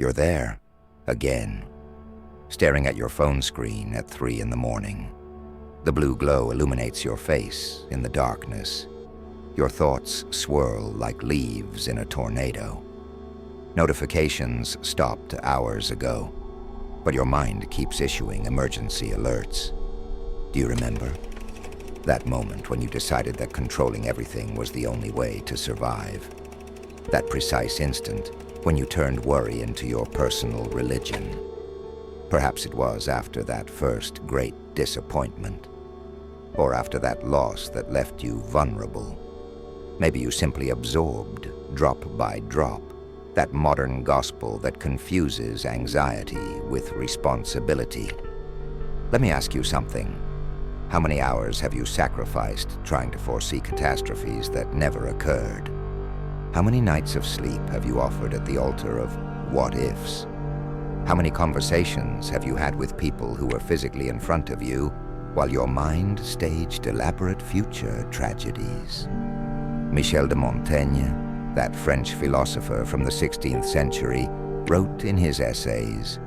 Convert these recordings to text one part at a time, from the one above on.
You're there, again, staring at your phone screen at 3 in the morning. The blue glow illuminates your face in the darkness. Your thoughts swirl like leaves in a tornado. Notifications stopped hours ago, but your mind keeps issuing emergency alerts. Do you remember? That moment when you decided that controlling everything was the only way to survive. That precise instant when you turned worry into your personal religion. Perhaps it was after that first great disappointment, or after that loss that left you vulnerable. Maybe you simply absorbed, drop by drop, that modern gospel that confuses anxiety with responsibility. Let me ask you something. How many hours have you sacrificed trying to foresee catastrophes that never occurred? How many nights of sleep have you offered at the altar of what-ifs? How many conversations have you had with people who were physically in front of you while your mind staged elaborate future tragedies? Michel de Montaigne, that French philosopher from the 16th century, wrote in his essays,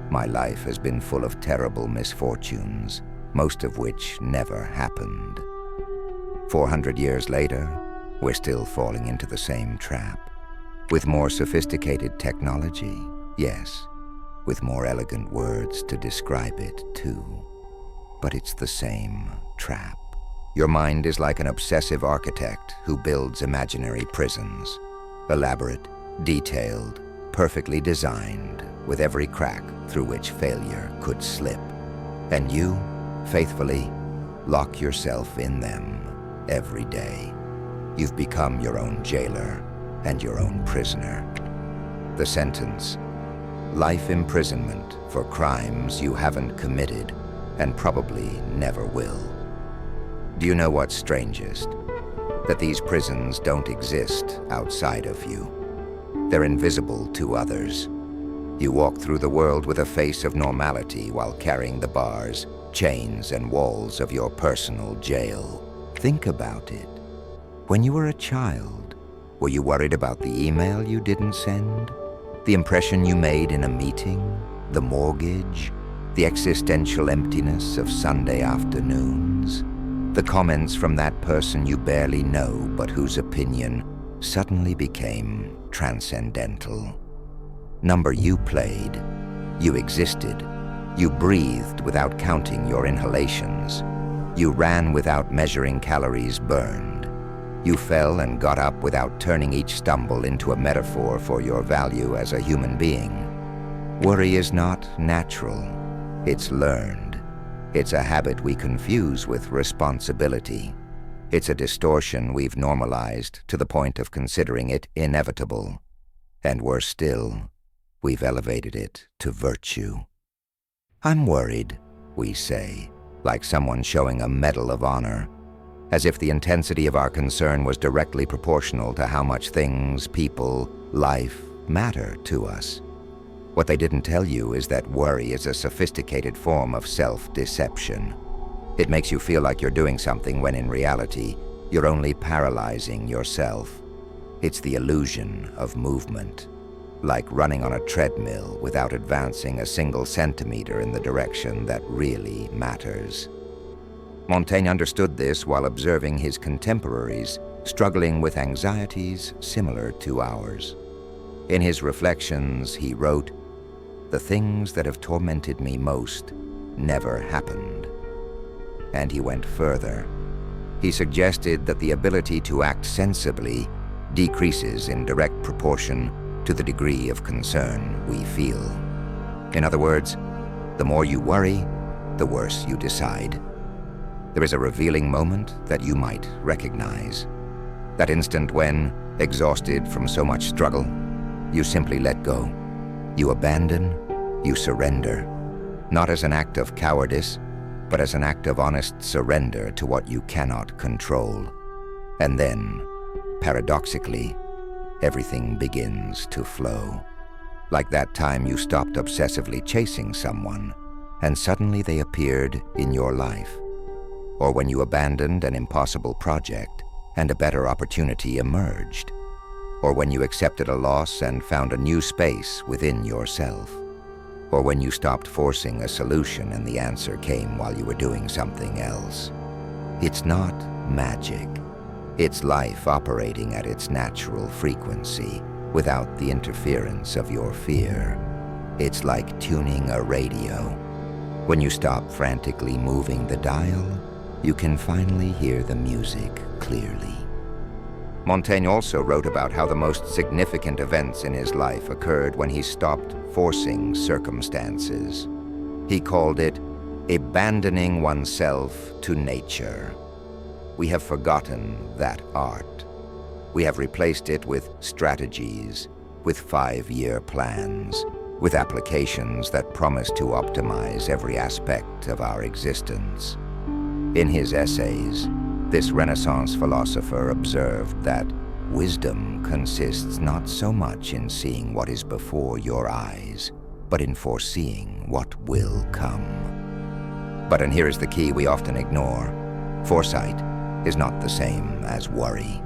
"My life has been full of terrible misfortunes, most of which never happened." 400 years later, we're still falling into the same trap. With more sophisticated technology, yes. With more elegant words to describe it, too. But it's the same trap. Your mind is like an obsessive architect who builds imaginary prisons. Elaborate, detailed, perfectly designed, with every crack through which failure could slip. And you, faithfully, lock yourself in them every day. You've become your own jailer and your own prisoner. The sentence: life imprisonment for crimes you haven't committed and probably never will. Do you know what's strangest? That these prisons don't exist outside of you. They're invisible to others. You walk through the world with a face of normality while carrying the bars, chains, and walls of your personal jail. Think about it. When you were a child, were you worried about the email you didn't send? The impression you made in a meeting? The mortgage? The existential emptiness of Sunday afternoons? The comments from that person you barely know but whose opinion suddenly became transcendental. Number you played. You existed. You breathed without counting your inhalations. You ran without measuring calories burned. You fell and got up without turning each stumble into a metaphor for your value as a human being. Worry is not natural. It's learned. It's a habit we confuse with responsibility. It's a distortion we've normalized to the point of considering it inevitable. And worse still, we've elevated it to virtue. "I'm worried," we say, like someone showing a medal of honor, as if the intensity of our concern was directly proportional to how much things, people, life matter to us. What they didn't tell you is that worry is a sophisticated form of self-deception. It makes you feel like you're doing something when in reality, you're only paralyzing yourself. It's the illusion of movement, like running on a treadmill without advancing a single centimeter in the direction that really matters. Montaigne understood this while observing his contemporaries struggling with anxieties similar to ours. In his reflections, he wrote, "The things that have tormented me most never happened." And he went further. He suggested that the ability to act sensibly decreases in direct proportion to the degree of concern we feel. In other words, the more you worry, the worse you decide. There is a revealing moment that you might recognize. That instant when, exhausted from so much struggle, you simply let go. You abandon, you surrender, not as an act of cowardice, but as an act of honest surrender to what you cannot control. And then, paradoxically, everything begins to flow. Like that time you stopped obsessively chasing someone, and suddenly they appeared in your life. Or when you abandoned an impossible project, and a better opportunity emerged. or when you accepted a loss and found a new space within yourself, or when you stopped forcing a solution and the answer came while you were doing something else. It's not magic. It's life operating at its natural frequency without the interference of your fear. It's like tuning a radio. When you stop frantically moving the dial, you can finally hear the music clearly. Montaigne also wrote about how the most significant events in his life occurred when he stopped forcing circumstances. He called it abandoning oneself to nature. We have forgotten that art. We have replaced it with strategies, with 5-year plans, with applications that promise to optimize every aspect of our existence. In his essays, this Renaissance philosopher observed that wisdom consists not so much in seeing what is before your eyes, but in foreseeing what will come. And here is the key we often ignore. Foresight is not the same as worry.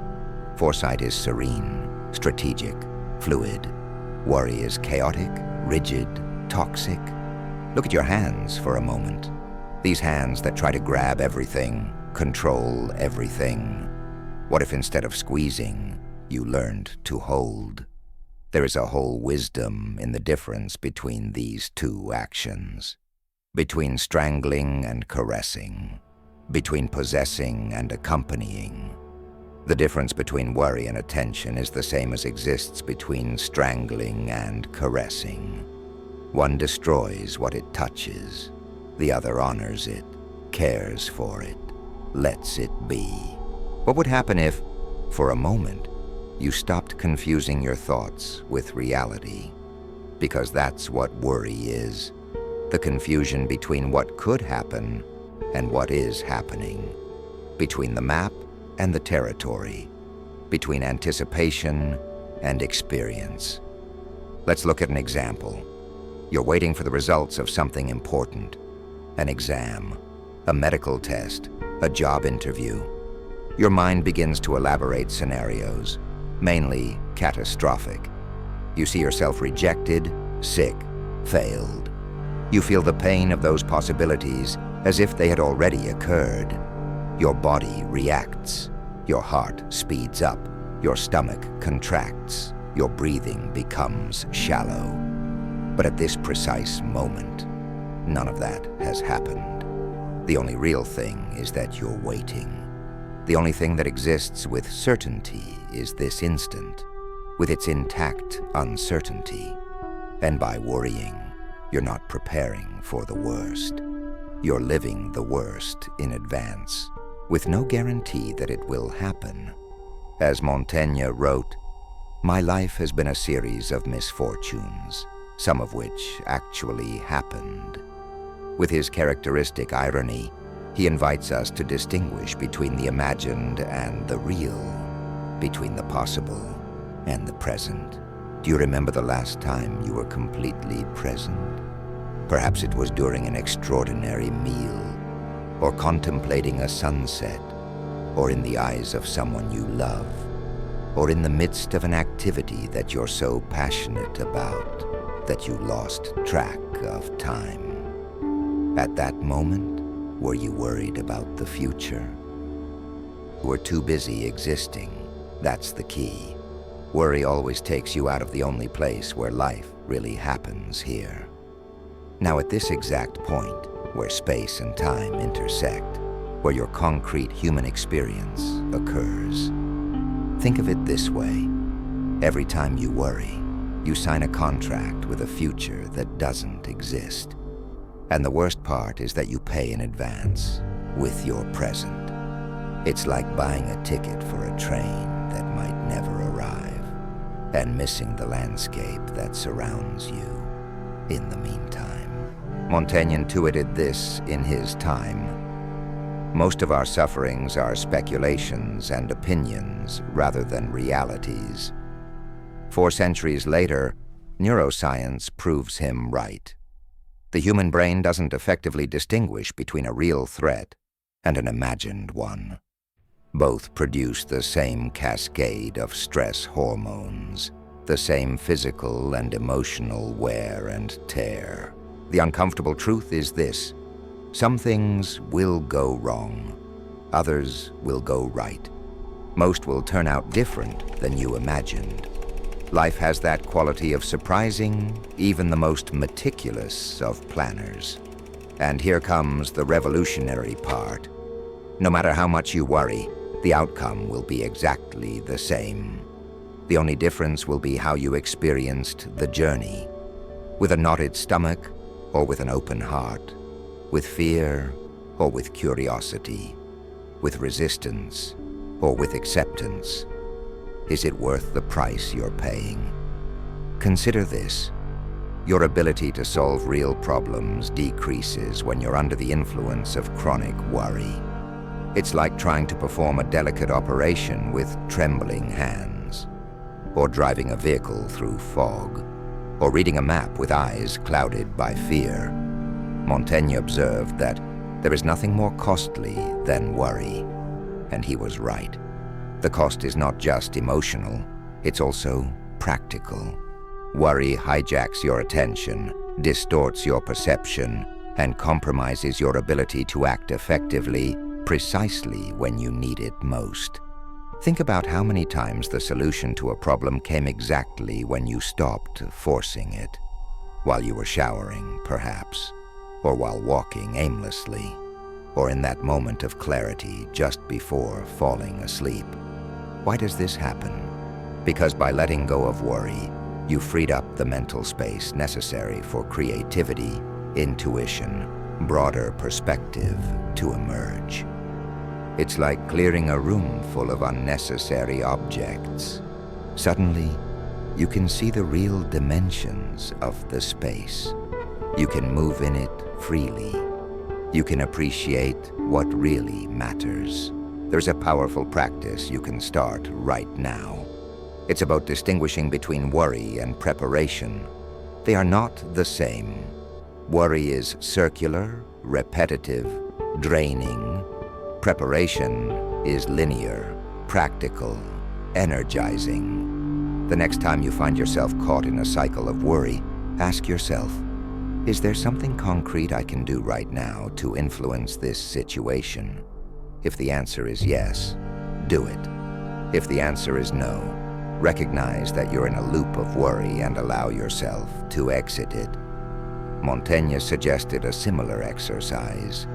Foresight is serene, strategic, fluid. Worry is chaotic, rigid, toxic. Look at your hands for a moment. These hands that try to grab everything, control everything. What if instead of squeezing, you learned to hold? There is a whole wisdom in the difference between these two actions, between strangling and caressing, between possessing and accompanying. The difference between worry and attention is the same as exists between strangling and caressing. One destroys what it touches. The other honors it, cares for it, lets it be. What would happen if, for a moment, you stopped confusing your thoughts with reality? Because that's what worry is, the confusion between what could happen and what is happening, between the map and the territory, between anticipation and experience. Let's look at an example. You're waiting for the results of something important, an exam, a medical test, a job interview. Your mind begins to elaborate scenarios, mainly catastrophic. You see yourself rejected, sick, failed. You feel the pain of those possibilities as if they had already occurred. Your body reacts. Your heart speeds up. Your stomach contracts. Your breathing becomes shallow. But at this precise moment, none of that has happened. The only real thing is that you're waiting. The only thing that exists with certainty is this instant, with its intact uncertainty. And by worrying, you're not preparing for the worst. You're living the worst in advance, with no guarantee that it will happen. As Montaigne wrote, "My life has been a series of misfortunes, some of which actually happened." With his characteristic irony, he invites us to distinguish between the imagined and the real, between the possible and the present. Do you remember the last time you were completely present? Perhaps it was during an extraordinary meal, or contemplating a sunset, or in the eyes of someone you love, or in the midst of an activity that you're so passionate about that you lost track of time. At that moment, were you worried about the future? You were too busy existing. That's the key. Worry always takes you out of the only place where life really happens here. Now at this exact point, where space and time intersect, where your concrete human experience occurs, think of it this way. Every time you worry, you sign a contract with a future that doesn't exist. And the worst part is that you pay in advance with your present. It's like buying a ticket for a train that might never arrive and missing the landscape that surrounds you in the meantime. Montaigne intuited this in his time. Most of our sufferings are speculations and opinions rather than realities. 4 centuries later, neuroscience proves him right. The human brain doesn't effectively distinguish between a real threat and an imagined one. Both produce the same cascade of stress hormones, the same physical and emotional wear and tear. The uncomfortable truth is this: some things will go wrong, others will go right. Most will turn out different than you imagined. Life has that quality of surprising even the most meticulous of planners. And here comes the revolutionary part. No matter how much you worry, the outcome will be exactly the same. The only difference will be how you experienced the journey. With a knotted stomach or with an open heart. With fear or with curiosity. With resistance or with acceptance. Is it worth the price you're paying? Consider this. Your ability to solve real problems decreases when you're under the influence of chronic worry. It's like trying to perform a delicate operation with trembling hands, or driving a vehicle through fog, or reading a map with eyes clouded by fear. Montaigne observed that there is nothing more costly than worry, and he was right. The cost is not just emotional, it's also practical. Worry hijacks your attention, distorts your perception, and compromises your ability to act effectively precisely when you need it most. Think about how many times the solution to a problem came exactly when you stopped forcing it. While you were showering, perhaps, or while walking aimlessly, or in that moment of clarity just before falling asleep. Why does this happen? Because by letting go of worry, you freed up the mental space necessary for creativity, intuition, broader perspective to emerge. It's like clearing a room full of unnecessary objects. Suddenly, you can see the real dimensions of the space. You can move in it freely. You can appreciate what really matters. There's a powerful practice you can start right now. It's about distinguishing between worry and preparation. They are not the same. Worry is circular, repetitive, draining. Preparation is linear, practical, energizing. The next time you find yourself caught in a cycle of worry, ask yourself, is there something concrete I can do right now to influence this situation? If the answer is yes, do it. If the answer is no, recognize that you're in a loop of worry and allow yourself to exit it. Montaigne suggested a similar exercise.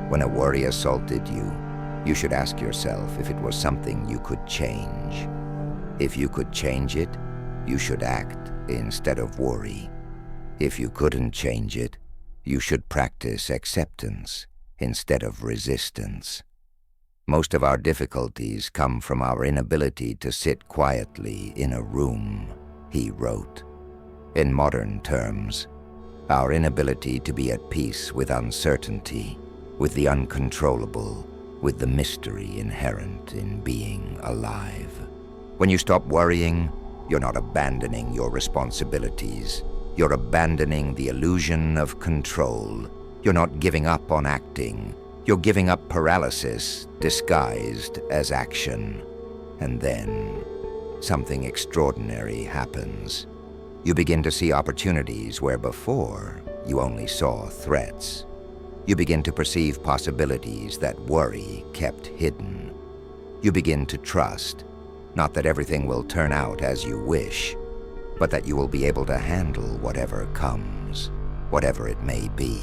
When a worry assaulted you, you should ask yourself if it was something you could change. If you could change it, you should act instead of worry. If you couldn't change it, you should practice acceptance instead of resistance. Most of our difficulties come from our inability to sit quietly in a room, he wrote. In modern terms, our inability to be at peace with uncertainty, with the uncontrollable, with the mystery inherent in being alive. When you stop worrying, you're not abandoning your responsibilities. You're abandoning the illusion of control. You're not giving up on acting. You're giving up paralysis disguised as action. And then, something extraordinary happens. You begin to see opportunities where before you only saw threats. You begin to perceive possibilities that worry kept hidden. You begin to trust, not that everything will turn out as you wish, but that you will be able to handle whatever comes, whatever it may be.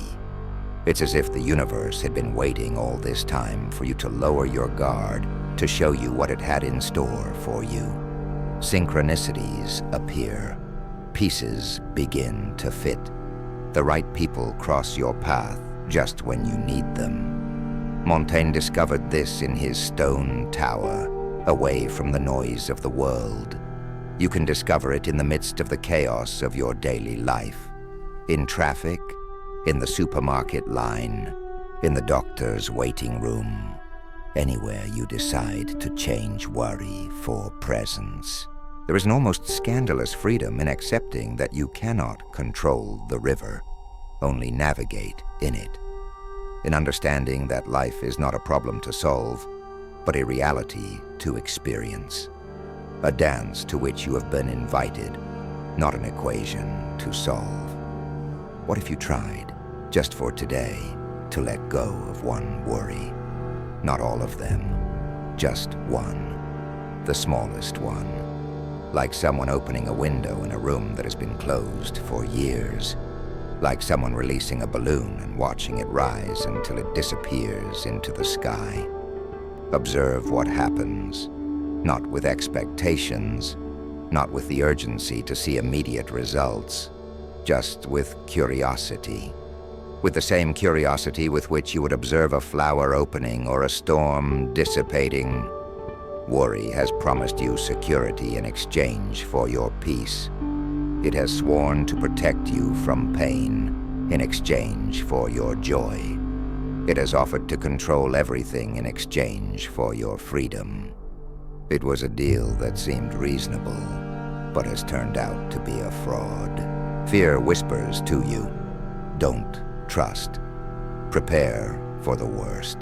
It's as if the universe had been waiting all this time for you to lower your guard, to show you what it had in store for you. Synchronicities appear. Pieces begin to fit. The right people cross your path just when you need them. Montaigne discovered this in his stone tower, away from the noise of the world. You can discover it in the midst of the chaos of your daily life. In traffic, in the supermarket line, in the doctor's waiting room, anywhere you decide to change worry for presence. There is an almost scandalous freedom in accepting that you cannot control the river, only navigate in it. In understanding that life is not a problem to solve, but a reality to experience. A dance to which you have been invited, not an equation to solve. What if you tried, just for today, to let go of one worry? Not all of them, just one, the smallest one. Like someone opening a window in a room that has been closed for years. Like someone releasing a balloon and watching it rise until it disappears into the sky. Observe what happens, not with expectations, not with the urgency to see immediate results, just with curiosity. With the same curiosity with which you would observe a flower opening or a storm dissipating. Worry has promised you security in exchange for your peace. It has sworn to protect you from pain in exchange for your joy. It has offered to control everything in exchange for your freedom. It was a deal that seemed reasonable, but has turned out to be a fraud. Fear whispers to you, don't trust. Prepare for the worst.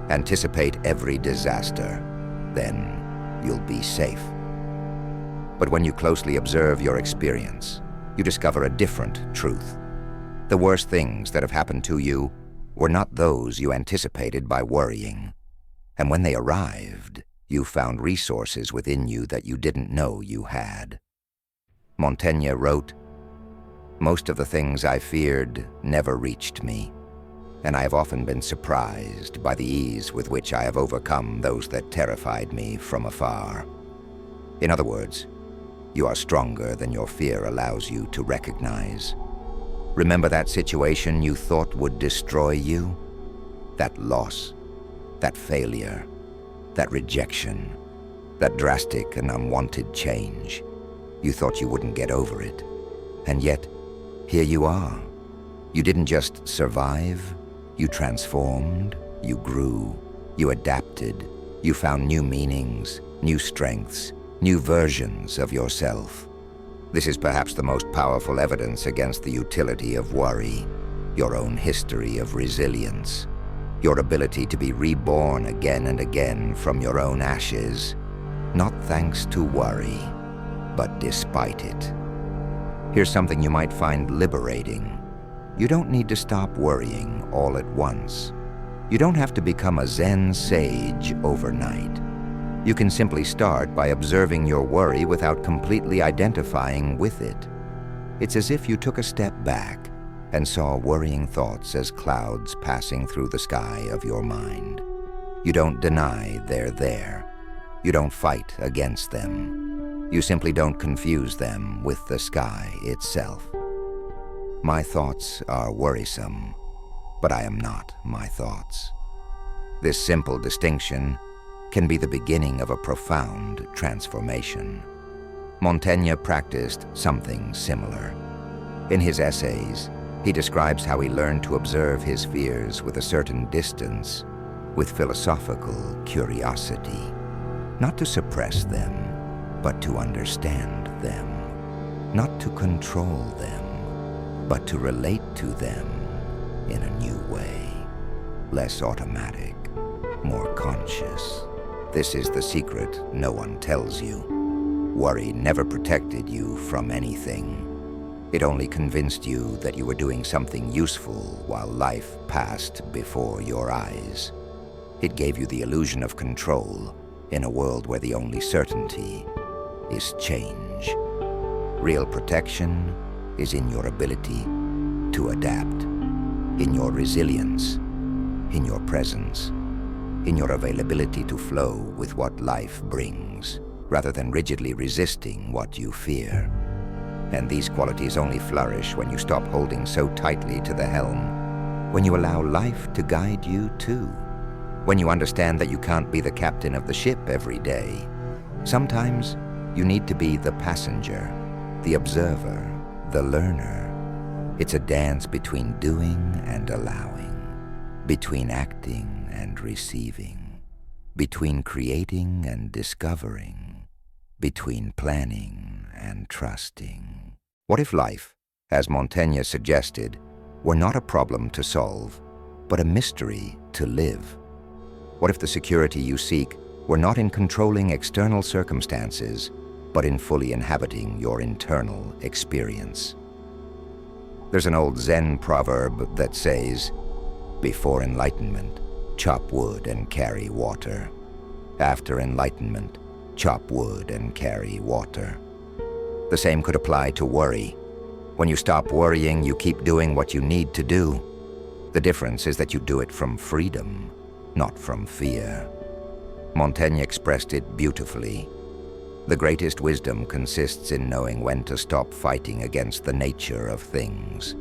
Anticipate every disaster. Then you'll be safe. But when you closely observe your experience, you discover a different truth. The worst things that have happened to you were not those you anticipated by worrying. And when they arrived, you found resources within you that you didn't know you had. Montaigne wrote, "Most of the things I feared never reached me, and I have often been surprised by the ease with which I have overcome those that terrified me from afar." In other words, you are stronger than your fear allows you to recognize. Remember that situation you thought would destroy you? That loss, that failure, that rejection, that drastic and unwanted change. You thought you wouldn't get over it, and yet, here you are. You didn't just survive, you transformed, you grew, you adapted, you found new meanings, new strengths, new versions of yourself. This is perhaps the most powerful evidence against the utility of worry, your own history of resilience, your ability to be reborn again and again from your own ashes, not thanks to worry, but despite it. Here's something you might find liberating. You don't need to stop worrying all at once. You don't have to become a Zen sage overnight. You can simply start by observing your worry without completely identifying with it. It's as if you took a step back and saw worrying thoughts as clouds passing through the sky of your mind. You don't deny they're there. You don't fight against them. You simply don't confuse them with the sky itself. My thoughts are worrisome, but I am not my thoughts. This simple distinction can be the beginning of a profound transformation. Montaigne practiced something similar. In his essays, he describes how he learned to observe his fears with a certain distance, with philosophical curiosity, not to suppress them, but to understand them, not to control them, but to relate to them in a new way, less automatic, more conscious. This is the secret no one tells you. Worry never protected you from anything. It only convinced you that you were doing something useful while life passed before your eyes. It gave you the illusion of control in a world where the only certainty is change. Real protection is in your ability to adapt, in your resilience, in your presence, in your availability to flow with what life brings, rather than rigidly resisting what you fear. And these qualities only flourish when you stop holding so tightly to the helm, when you allow life to guide you too, when you understand that you can't be the captain of the ship every day. Sometimes you need to be the passenger, the observer, the learner. It's a dance between doing and allowing, between acting and receiving, between creating and discovering, between planning and trusting. What if life, as Montaigne suggested, were not a problem to solve, but a mystery to live? What if the security you seek were not in controlling external circumstances, but in fully inhabiting your internal experience. There's an old Zen proverb that says, "Before enlightenment, chop wood and carry water. After enlightenment, chop wood and carry water." The same could apply to worry. When you stop worrying, you keep doing what you need to do. The difference is that you do it from freedom, not from fear. Montaigne expressed it beautifully. The greatest wisdom consists in knowing when to stop fighting against the nature of things.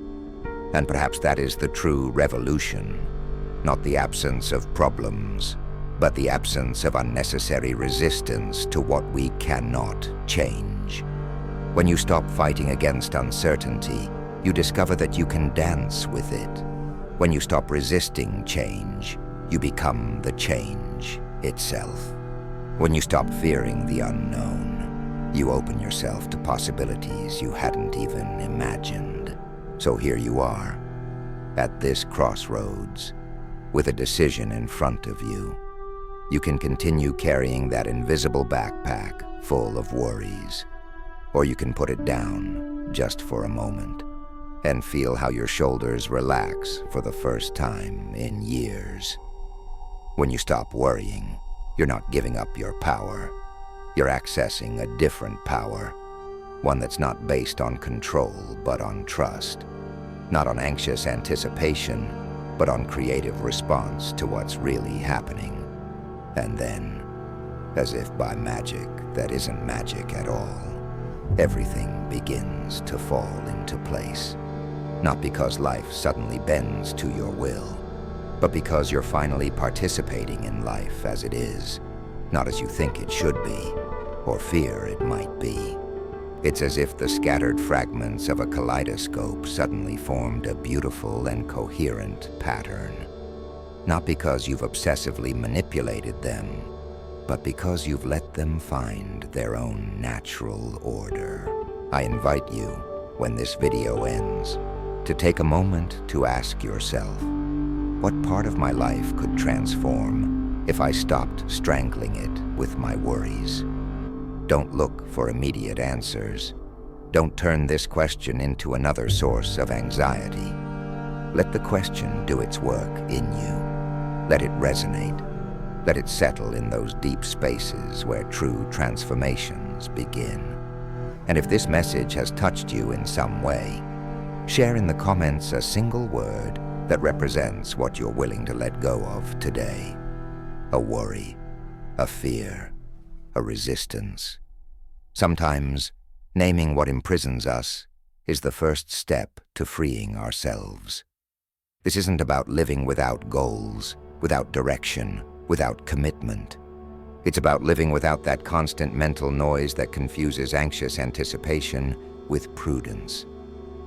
And perhaps that is the true revolution, not the absence of problems, but the absence of unnecessary resistance to what we cannot change. When you stop fighting against uncertainty, you discover that you can dance with it. When you stop resisting change, you become the change itself. When you stop fearing the unknown, you open yourself to possibilities you hadn't even imagined. So here you are, at this crossroads, with a decision in front of you. You can continue carrying that invisible backpack full of worries, or you can put it down just for a moment and feel how your shoulders relax for the first time in years. When you stop worrying, you're not giving up your power. You're accessing a different power, one that's not based on control, but on trust. Not on anxious anticipation, but on creative response to what's really happening. And then, as if by magic that isn't magic at all, everything begins to fall into place. Not because life suddenly bends to your will, but because you're finally participating in life as it is, not as you think it should be, or fear it might be. It's as if the scattered fragments of a kaleidoscope suddenly formed a beautiful and coherent pattern. Not because you've obsessively manipulated them, but because you've let them find their own natural order. I invite you, when this video ends, to take a moment to ask yourself, what part of my life could transform if I stopped strangling it with my worries? Don't look for immediate answers. Don't turn this question into another source of anxiety. Let the question do its work in you. Let it resonate. Let it settle in those deep spaces where true transformations begin. And if this message has touched you in some way, share in the comments a single word that represents what you're willing to let go of today. A worry, a fear, a resistance. Sometimes, naming what imprisons us is the first step to freeing ourselves. This isn't about living without goals, without direction, without commitment. It's about living without that constant mental noise that confuses anxious anticipation with prudence.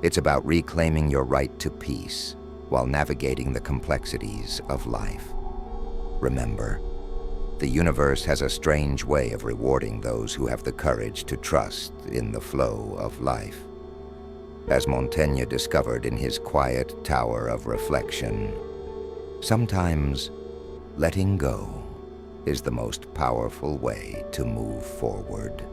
It's about reclaiming your right to peace while navigating the complexities of life. Remember, the universe has a strange way of rewarding those who have the courage to trust in the flow of life. As Montaigne discovered in his quiet tower of reflection, sometimes letting go is the most powerful way to move forward.